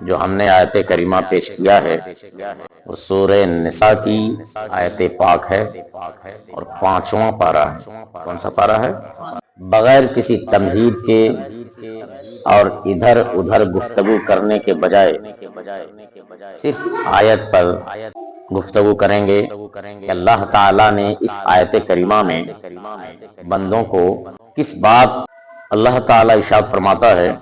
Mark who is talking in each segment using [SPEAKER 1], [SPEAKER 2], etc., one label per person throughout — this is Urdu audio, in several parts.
[SPEAKER 1] جو ہم نے آیت کریمہ پیش کیا ہے وہ سورہ نساء کی آیت پاک ہے اور 5واں پارہ ہے۔ کون سا پارہ ہے؟ بغیر کسی تمہید کے اور ادھر ادھر گفتگو کرنے کے بجائے صرف آیت پر گفتگو کریں گے کہ اللہ تعالیٰ نے اس آیت کریمہ میں بندوں کو کس بات اللہ تعالیٰ ارشاد فرماتا ہے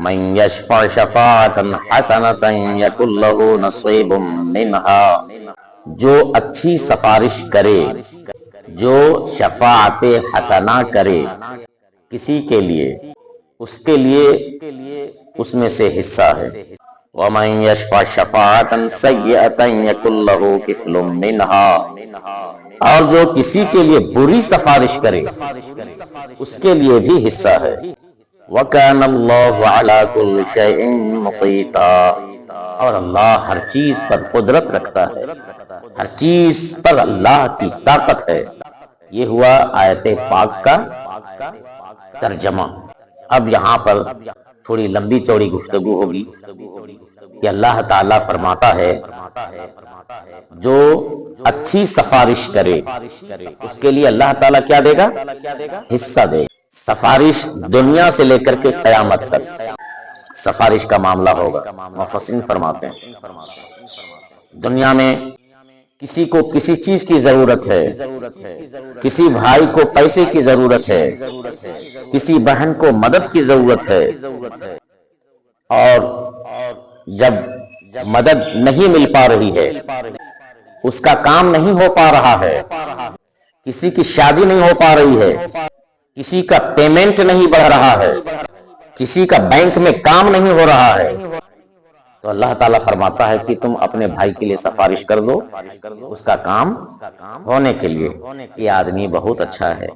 [SPEAKER 1] من یشفع شفاعتا حسنتا یکن لہ نصیب منہا، جو اچھی سفارش کرے، جو شفاعت حسنہ کرے کسی کے لیے، اس کے لیے اس میں سے حصہ ہے۔ وَمَن يَشْفَعْ شَفَاعَةً سَيِّئَةً يَكُن لَّهُ كِفْلٌ مِّنْهَا، اور جو کسی کے لیے بری سفارش کرے اس کے لیے بھی حصہ ہے۔ وَكَانَ اللَّهُ عَلَىٰ كُلِّ شَيْءٍ مُقِيتًا، اور اللہ ہر چیز پر قدرت رکھتا ہے، ہر چیز پر اللہ کی طاقت ہے۔ یہ ہوا آیت پاک کا ترجمہ۔ اب یہاں پر تھوڑی لمبی چوڑی گفتگو ہوگی کہ اللہ تعالیٰ فرماتا ہے جو اچھی سفارش کرے اس کے لیے اللہ تعالیٰ کیا دے گا؟ حصہ دے گا۔ سفارش دنیا سے لے کر کے قیامت تک سفارش کا معاملہ ہوگا۔ مفسرین فرماتے ہیں دنیا میں کسی کو کسی چیز کی ضرورت ہے، کسی بھائی کو پیسے کی ضرورت ہے، کسی بہن کو مدد کی ضرورت ہے، اور جب مدد نہیں مل پا رہی ہے، اس کا کام نہیں ہو پا رہا ہے، کسی کی شادی نہیں ہو پا رہی ہے، کسی کا پیمنٹ نہیں بڑھ رہا ہے، کسی کا بینک میں کام نہیں ہو رہا ہے، تو اللہ تعالیٰ فرماتا ہے کہ تم اپنے بھائی کے لیے سفارش کر دو اس کا کام ہونے کے لیے۔ یہ آدمی بہت اچھا ہے،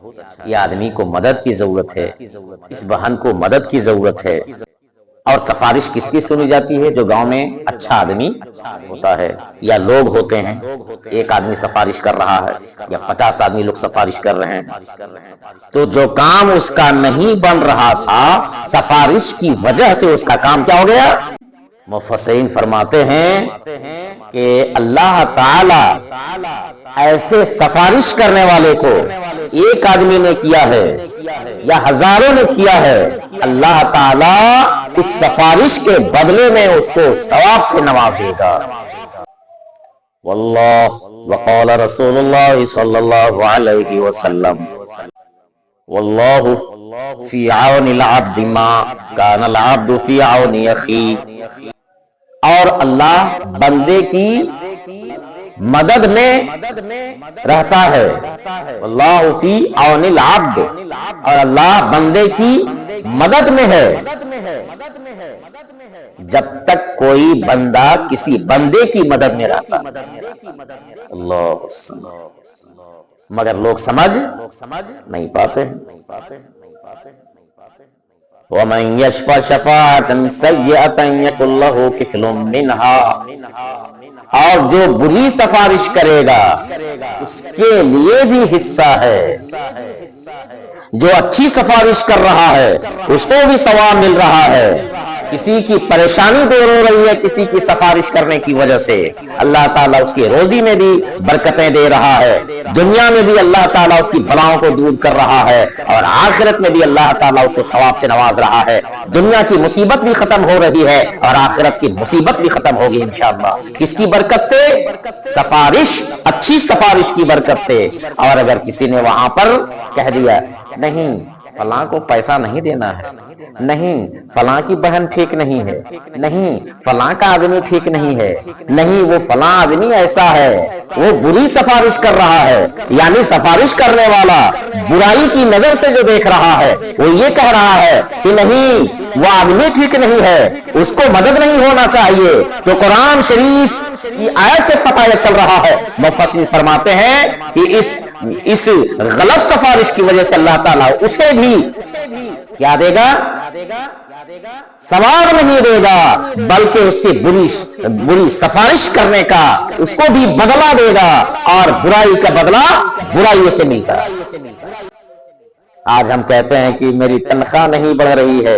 [SPEAKER 1] یہ آدمی کو مدد کی ضرورت ہے، اس بہن کو مدد کی ضرورت ہے۔ اور سفارش کس کی سنی جاتی ہے؟ جو گاؤں میں اچھا آدمی ہوتا ہے یا لوگ ہوتے ہیں، ایک آدمی سفارش کر رہا ہے یا 50 آدمی لوگ سفارش کر رہے ہیں، تو جو کام اس کا نہیں بن رہا تھا سفارش کی وجہ سے اس کا کام کیا ہو گیا؟ مفسرین فرماتے ہیں کہ اللہ تعالی ایسے سفارش کرنے والے کو ایک آدمی نے کیا ہے یا ہزاروں نے کیا ہے، اللہ تعالی اس سفارش کے بدلے میں اس کو ثواب سے نوازے گا۔ واللہ وقال رسول اللہ صلی اللہ علیہ وسلم واللہ فی عون العبد ما کان العبد فی عون اخیہ، اور اللہ بندے کی مدد میں رہتا ہے۔ اللہ فی عون العبد، اور اللہ بندے کی مدد میں ہے جب تک کوئی بندہ کسی بندے کی مدد میں رہتا۔ اللہ، مگر لوگ سمجھ نہیں پاتے۔ وَمَن يَشْفَعْ شَفَاعَةً سَيِّئَةً يَكُن لَّهُ كِفْلٌ مِّنْهَا، اور جو بری سفارش کرے گا اس کے لیے بھی حصہ ہے۔ جو اچھی سفارش کر رہا ہے اس کو بھی ثواب مل رہا ہے۔ کسی کی پریشانی دور ہو رہی ہے کسی کی سفارش کرنے کی وجہ سے، اللہ تعالیٰ اس کی روزی میں بھی برکتیں دے رہا ہے، دنیا میں بھی اللہ تعالیٰ اس کی بلاؤں کو دور کر رہا ہے، اور آخرت میں بھی اللہ تعالیٰ اس کو ثواب سے نواز رہا ہے۔ دنیا کی مصیبت بھی ختم ہو رہی ہے اور آخرت کی مصیبت بھی ختم ہوگی انشاءاللہ۔ کس کی برکت سے؟ سفارش، اچھی سفارش کی برکت سے۔ اور اگر کسی نے وہاں پر کہہ دیا نہیں فلاں کو پیسہ نہیں دینا ہے، نہیں فلاں کی بہن ٹھیک نہیں ہے، نہیں فلاں کا آدمی ٹھیک نہیں ہے، نہیں وہ فلاں آدمی ایسا ہے، وہ بری سفارش کر رہا ہے، یعنی سفارش کرنے والا برائی کی نظر سے جو دیکھ رہا ہے وہ یہ کہہ رہا ہے کہ نہیں وہ آدمی ٹھیک نہیں ہے، اس کو مدد نہیں ہونا چاہیے، تو قرآن شریف کی آیت سے پتہ یہ چل رہا ہے۔ مفسرین فرماتے ہیں کہ اس غلط سفارش کی وجہ سے اللہ تعالیٰ اسے بھی کیا دے گا؟ ثواب نہیں دے گا، بلکہ اس کی بری سفارش کرنے کا اس کو بھی بدلہ دے گا، اور برائی کا بدلہ برائی سے ملتا ہے۔ آج ہم کہتے ہیں کہ میری تنخواہ نہیں بڑھ رہی ہے،